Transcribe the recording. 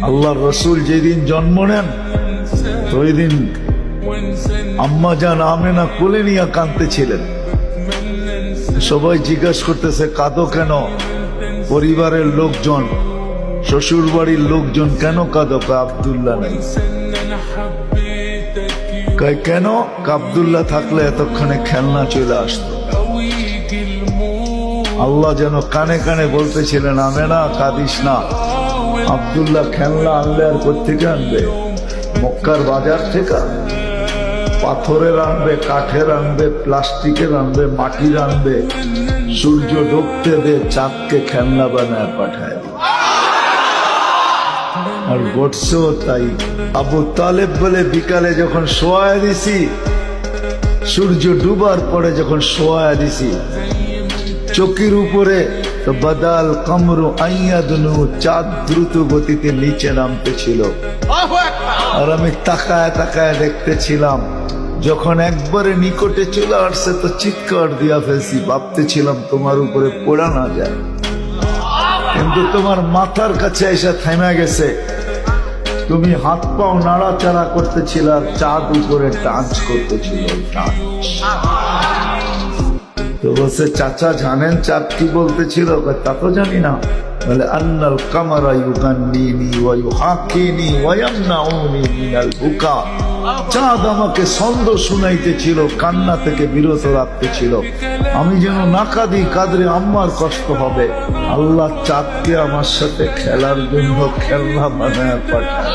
আল্লাহর রসুল যেদিন জন্ম নেন ওই দিন আম্মা জান আমেনা কোলে নিয়ে কাঁদতেছিলেন। সবাই জিজ্ঞাসা করতেছে কাঁদো কেন? পরিবারের লোকজন, শ্বশুর বাড়ির লোকজন কেন কাঁদো? আব্দুল্লাহ নেই। কেন? আব্দুল্লাহ থাকলে এতক্ষণে খেলনা চলে আসতো। আল্লাহ যেন কানে কানে বলতেছিলেন আমেনা কাঁদিস না, আব্দুল্লাহ খেলনা আনলে আর কোত্থেকে আনবে? মক্কার বাজার থেকে পাথরের আনবে, কাঠের আনবে, প্লাস্টিকের আনবে, মাটির আনবে। সূর্য ডুবতে দে, চাঁদকে খেলনা বানায় পাঠায়। আর ঘটছেও তাই। আবু তালেব বলে বিকালে যখন শোয়া দিছি, সূর্য ডুবার পরে যখন শোয়া দিছি, চকির উপরে তো বাদাল কামরু আইয়াদনু, চাঁদ দ্রুত গতিতে নিচে নামতেছিল। আর আমি তাকায় তাকায় দেখতেছিলাম। যখন একবারে নিকটে চলে আসছে তো চিৎকার দিয়া ফেলছি, ভাবতেছিলাম তোমার উপরে পড়া না যায়, কিন্তু তোমার মাথার কাছে এসে থেমে গেছে। তুমি হাত পাও নাড়াচাড়া করতেছিল আর চাঁদ উপরে টাচ করতেছিল। তো বলছে চাচা জানেন চাঁদ কি বলতেছিল? তা তো জানি না। বলে আন্নাল কামারা ইউগান্নিনি ওয়া ইউহাকিনি ওয়া ইয়ামনাউনি মিনাল বুকা। চাঁদ আমাকে ছন্দ শুনাইতেছিল, কান্না থেকে বিরত রাখতেছিল। আমি যেন না কাঁদি, কাঁদলে আম্মার কষ্ট হবে। আল্লাহ চাঁদকে আমার সাথে খেলার জন্য খেলনা বানায় পাঠায়।